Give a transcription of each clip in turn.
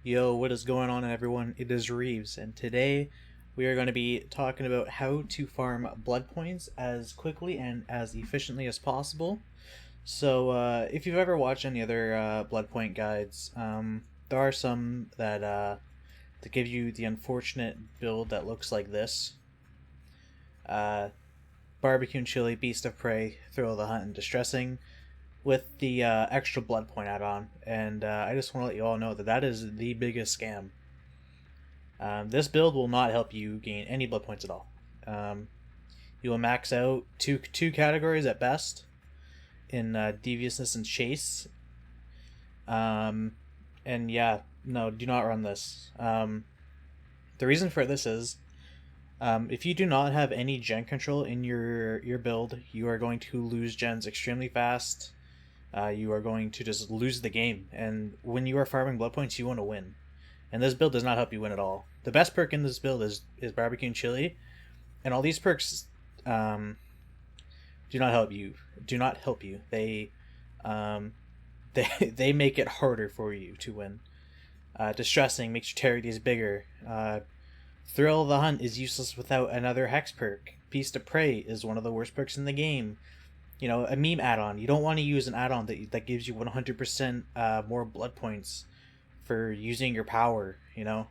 Yo, what is going on, everyone? It is Reeves, and today we are going to be talking about how to farm blood points as quickly and as efficiently as possible. If you've ever watched any other blood point guides, there are some that give you the unfortunate build that looks like this: uh, barbecue and chili, beast of prey, thrill of the hunt, and distressing, with the extra blood point add-on. And I just want to let you all know that that is the biggest scam. This build will not help you gain any blood points at all. You will max out two categories at best in deviousness and chase. And yeah, no, do not run this. The reason for this is if you do not have any gen control in your build, you are going to lose gens extremely fast. You are going to just lose the game. And when you are farming blood points, you want to win. And this build does not help you win at all. The best perk in this build is barbecue and chili, and all these perks do not help you. Do not help you. Um, they make it harder for you to win. Distressing makes your charities bigger. Thrill of the Hunt is useless without another hex perk. Beast of Prey is one of the worst perks in the game. You know, a meme add-on. You don't want to use an add-on that gives you 100% more blood points for using your power. You know,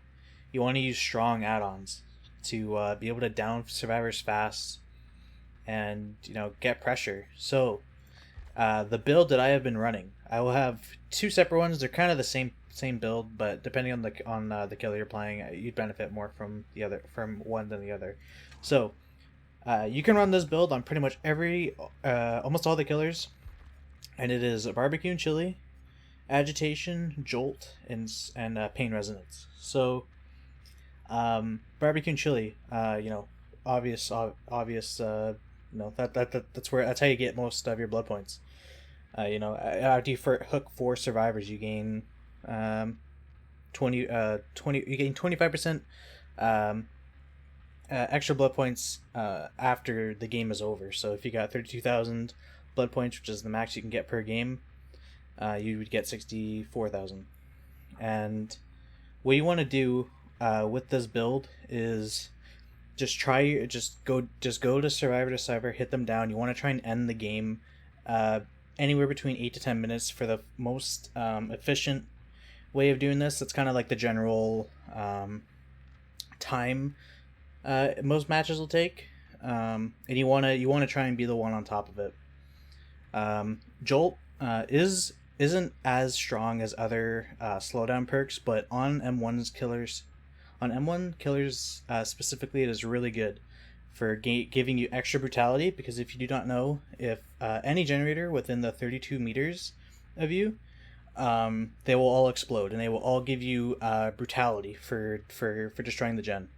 you want to use strong add-ons to be able to down survivors fast and get pressure. So the build that I have been running, I will have two separate ones. They're kind of the same build, but depending on the killer you're playing, you'd benefit more from one than the other. So you can run this build on pretty much almost all the killers, and it is barbecue and chili, agitation, jolt, and pain resonance. So barbecue and chili, obvious. That's how you get most of your blood points. After you hook 4 survivors, you gain 20 you gain 25% extra blood points after the game is over. So if you got 32,000 blood points, which is the max you can get per game, you would get 64,000. And what you want to do with this build is just go to survivor, hit them down. You want to try and end the game anywhere between 8 to 10 minutes for the most efficient way of doing this. That's kind of like the general time most matches will take, and you want to try and be the one on top of it. Jolt isn't as strong as other slowdown perks, but on M1 killers specifically, it is really good for giving you extra brutality, because if you do not know, if any generator within the 32 meters of you, they will all explode, and they will all give you brutality for destroying the gen.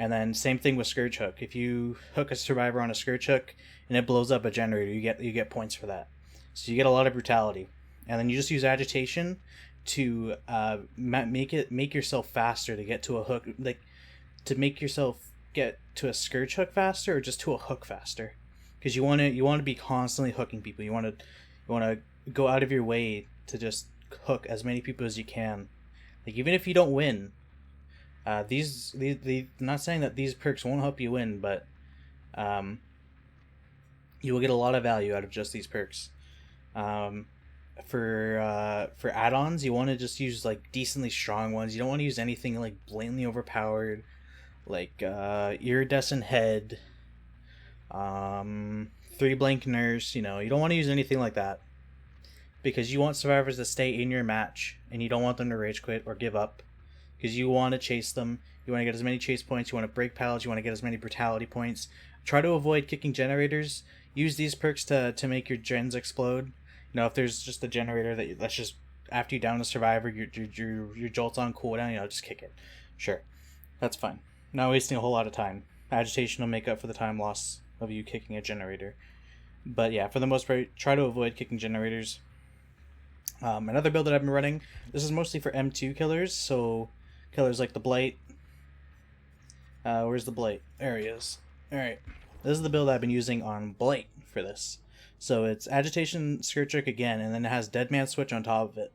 And then same thing with Scourge Hook. If you hook a survivor on a Scourge Hook and it blows up a generator, you get points for that. So you get a lot of brutality. And then you just use agitation to make yourself faster to get to a hook, like to make yourself get to a Scourge Hook faster, or just to a hook faster, because you want to be constantly hooking people. You want to go out of your way to just hook as many people as you can. Like, even if you don't win, these I'm not saying that these perks won't help you win, but you will get a lot of value out of just these perks. For add-ons, you want to just use like decently strong ones. You don't want to use anything like blatantly overpowered, like iridescent head, 3 blank nurse. You don't want to use anything like that, because you want survivors to stay in your match, and you don't want them to rage quit or give up, because you want to chase them. You want to get as many chase points. You want to break pallets. You want to get as many brutality points. Try to avoid kicking generators. Use these perks to make your gens explode. If there's just a generator that's just after you down a survivor, your jolt's on cooldown, just kick it. Sure, that's fine. Not wasting a whole lot of time. Agitation will make up for the time loss of you kicking a generator. But yeah, for the most part, try to avoid kicking generators. Another build that I've been running, this is mostly for M2 killers, so killers like the Blight. Where's the Blight? There he is. Alright, this is the build I've been using on Blight for this. So it's agitation, Scourge Hook again, and then it has Dead Man Switch on top of it.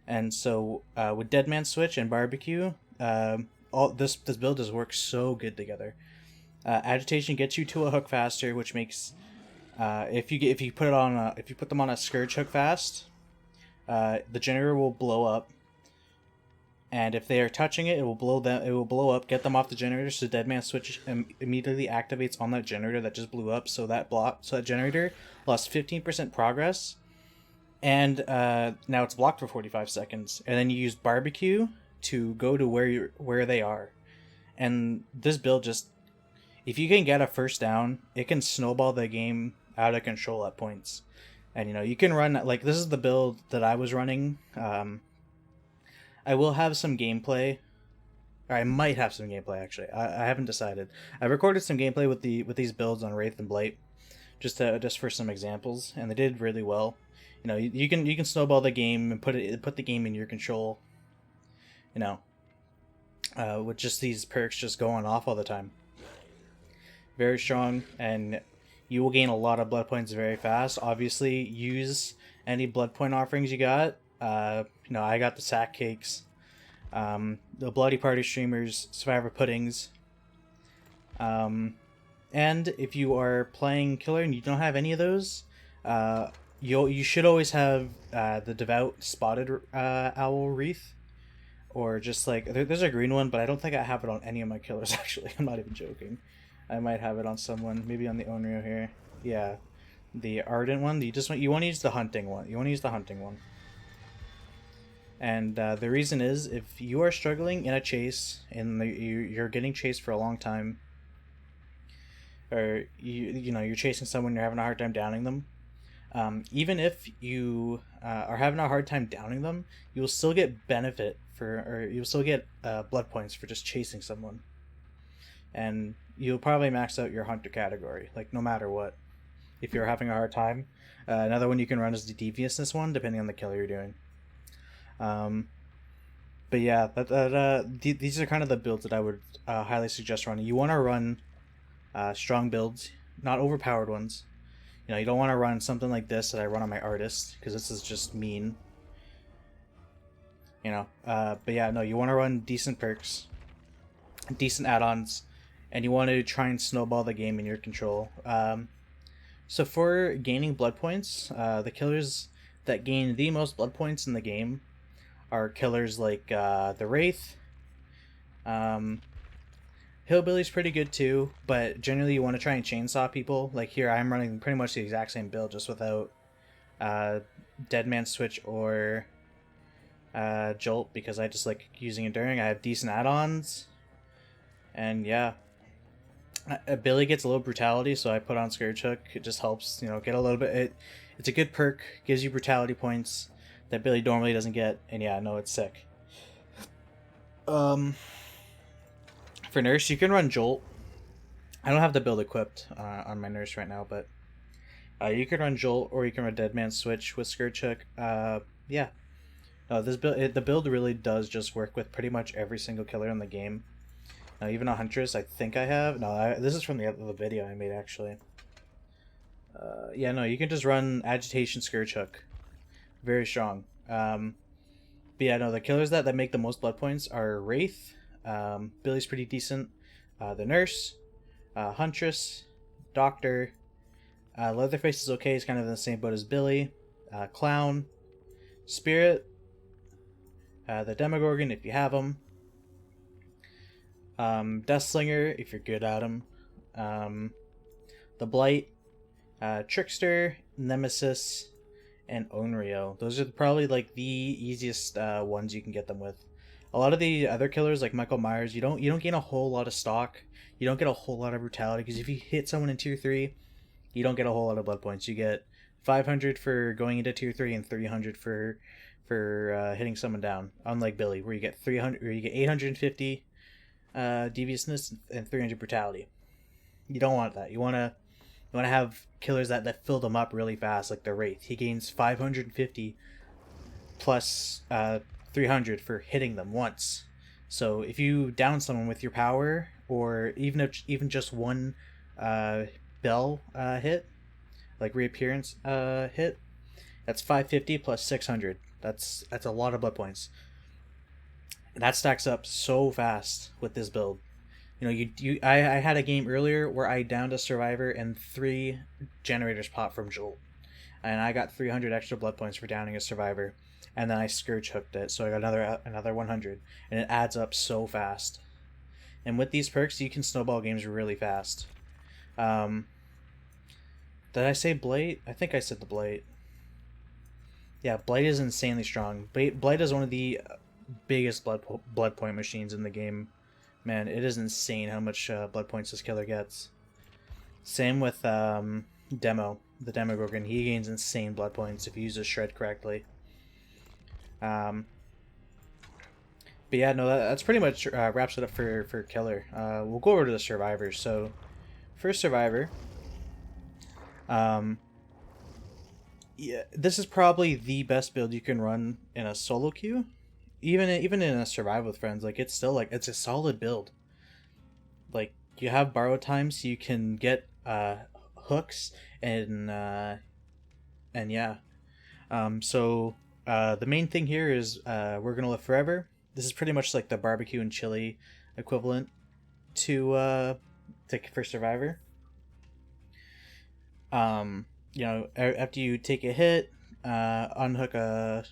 And so with Deadman Switch and Barbecue, all this build does work so good together. Agitation gets you to a hook faster, which makes if you put them on a Scourge hook fast, the generator will blow up, and if they are touching it, it will blow up, get them off the generator. So Deadman Switch immediately activates on that generator that just blew up. So that generator lost 15% progress, and now it's blocked for 45 seconds. And then you use Barbecue to go to where they are, and this build just, if you can get a first down, it can snowball the game out of control at points. And you can run, like, this is the build that I was running. I will have some gameplay, or I might have some gameplay actually. I haven't decided. I recorded some gameplay with these builds on Wraith and Blight, just for some examples, and they did really well. You can snowball the game and put the game in your control. With just these perks just going off all the time. Very strong, and you will gain a lot of blood points very fast. Obviously, use any blood point offerings you got. I got the sack cakes, the Bloody Party streamers, Survivor puddings. And if you are playing killer and you don't have any of those, you should always have the Devout Spotted Owl Wreath, or just like there's a green one, but I don't think I have it on any of my killers. Actually, I'm not even joking. I might have it on someone, maybe on the Onryo here. Yeah, the Ardent one. You want to use the hunting one. And the reason is, if you are struggling in a chase and you're getting chased for a long time, or you're chasing someone, you're having a hard time downing them. Even if you are having a hard time downing them, you will still get you'll still get blood points for just chasing someone. And you'll probably max out your hunter category, like, no matter what, if you're having a hard time. Another one you can run is the deviousness one, depending on the kill you're doing. But yeah, these are kind of the builds that I would highly suggest running. You want to run strong builds, not overpowered ones. You don't want to run something like this that I run on my artist, because this is just mean. But yeah, no, you want to run decent perks, decent add-ons, and you want to try and snowball the game in your control. So for gaining blood points, the killers that gain the most blood points in the game are killers like the Wraith. Hillbilly's pretty good too, but generally you want to try and chainsaw people. Like here, I'm running pretty much the exact same build, just without Deadman Switch or Jolt, because I just like using Enduring. I have decent add-ons, and yeah. Billy gets a little brutality, so I put on Scourge Hook. It just helps, get a little bit. It's a good perk, gives you brutality points that Billy normally doesn't get, and yeah, no, it's sick. For Nurse, you can run Jolt. I don't have the build equipped on my Nurse right now, but you can run Jolt, or you can run Deadman Switch with Scourge Hook. Yeah. No, the build really does just work with pretty much every single killer in the game. Even a Huntress, I think I have. No, this is from the other video I made, actually. Yeah, no, you can just run Agitation, Scourge Hook. Very strong. But yeah, no, the killers that make the most blood points are Wraith. Billy's pretty decent. The Nurse. Huntress. Doctor. Leatherface is okay. He's kind of in the same boat as Billy. Clown. Spirit. The Demogorgon, if you have him. Deathslinger, if you're good at him. The Blight, Trickster, Nemesis, and Onryo. Those are probably like the easiest ones you can get them with. A lot of the other killers, like Michael Myers, you don't gain a whole lot of stock. You don't get a whole lot of brutality, because if you hit someone in tier 3, you don't get a whole lot of blood points. You get 500 for going into tier 3 and 300 for hitting someone down. Unlike Billy, where you get 850 deviousness and 300 brutality. You don't want that. You want to have killers that fill them up really fast, like the Wraith. He gains 550 plus 300 for hitting them once. So if you down someone with your power, or even just one bell hit, like reappearance hit, that's 550 plus 600 That's a lot of blood points. That stacks up so fast with this build. You know, I had a game earlier where I downed a survivor and 3 generators popped from Jolt, and I got 300 extra blood points for downing a survivor, and then I scourge hooked it, so I got another 100, and it adds up so fast. And with these perks, you can snowball games really fast. Did I say Blight? I think I said the Blight. Yeah, Blight is insanely strong. Blight is one of the biggest blood point machines in the game. Man, it is insane how much blood points this killer gets. Same with Demo, the Demogorgon. He gains insane blood points if you use his shred correctly. But yeah, no, that's pretty much wraps it up for killer. We'll go over to the survivors. So, first survivor. Yeah, this is probably the best build you can run in a solo queue. Even in a survive with friends, like it's still like it's a solid build. Like you have borrow time, so you can get hooks and yeah. So the main thing here is we're gonna live forever. This is pretty much like the barbecue and chili equivalent to for survivor. You know, after you take a hit, unhook a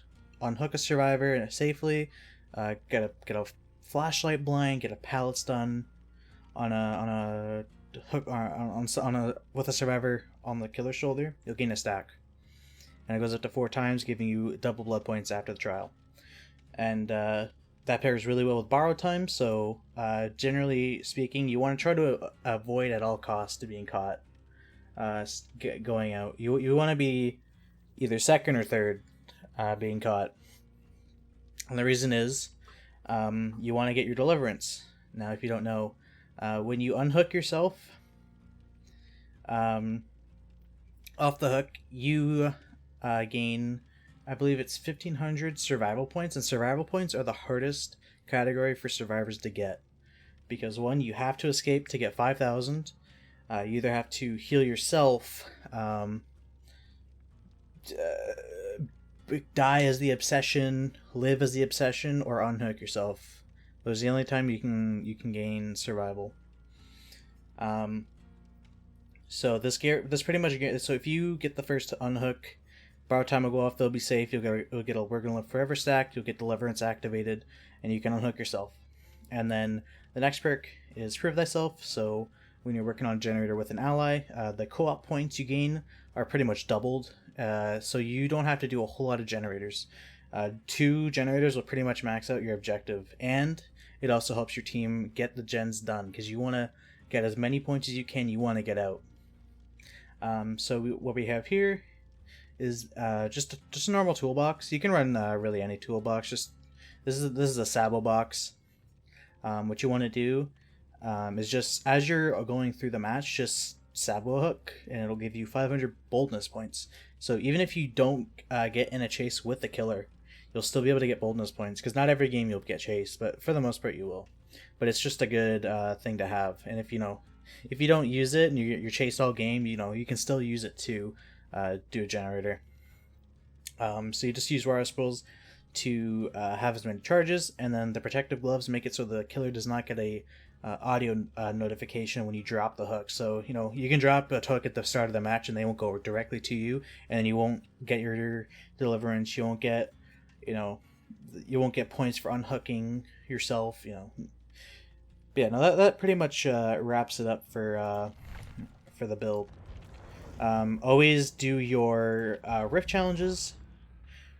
survivor safely, get a flashlight blind, get a pallet stun on a hook with a survivor on the killer's shoulder, you'll gain a stack, and it goes up to 4 times, giving you double blood points after the trial. And that pairs really well with borrow time. So generally speaking, you want to try to avoid at all costs to being caught going out. You want to be either second or third being caught. And the reason is you want to get your deliverance. Now, if you don't know, when you unhook yourself off the hook, you gain, I believe it's 1,500 survival points, and survival points are the hardest category for survivors to get. Because one, you have to escape to get 5,000. You either have to heal yourself, die as the obsession, live as the obsession, or unhook yourself. Those are the only time you can gain survival. So this pretty much, so if you get the first to unhook, borrow time will go off. They'll be safe. You'll get a We're Gonna Live Forever stacked. You'll get Deliverance activated, and you can unhook yourself. And then the next perk is Prove Thyself. So when you're working on a generator with an ally, the co-op points you gain are pretty much doubled. So you don't have to do a whole lot of generators. 2 generators will pretty much max out your objective, and it also helps your team get the gens done, because you want to get as many points as you can. You want to get out. What we have here is just a normal toolbox. You can run really any toolbox. Just this is a Sabo box. What you want to do is just as you're going through the match, just Sabo hook, and it'll give you 500 boldness points. So even if you don't get in a chase with the killer, you'll still be able to get boldness points, because not every game you'll get chased, but for the most part you will. But it's just a good thing to have. And if you don't use it and you're chased all game, you can still use it to do a generator. So you just use Wire Spools to have as many charges, and then the protective gloves make it so the killer does not get a audio notification when you drop the hook. So you can drop a hook at the start of the match and they won't go directly to you, and you won't get your deliverance. You won't get points for unhooking yourself. But yeah, no, that pretty much wraps it up for the build. Always do your rift challenges.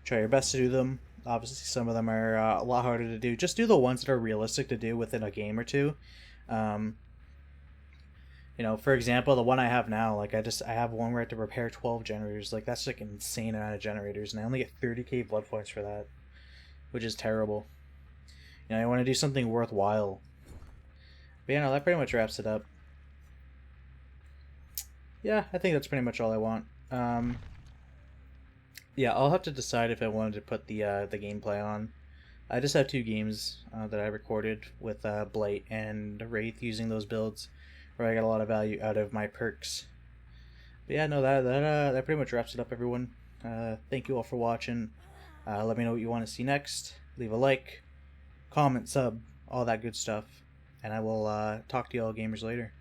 Try your best to do them. Obviously, some of them are a lot harder to do. Just do the ones that are realistic to do within a game or two. For example, the one I have now, I have one where I have to repair 12 generators. That's an insane amount of generators, and I only get 30k blood points for that, which is terrible. I want to do something worthwhile. But yeah, no, that pretty much wraps it up. Yeah, I think that's pretty much all I want. Yeah, I'll have to decide if I wanted to put the gameplay on. I just have 2 games that I recorded with Blight and Wraith using those builds, where I got a lot of value out of my perks. But yeah, no, that pretty much wraps it up, everyone. Thank you all for watching. Let me know what you want to see next. Leave a like, comment, sub, all that good stuff. And I will talk to you all gamers later.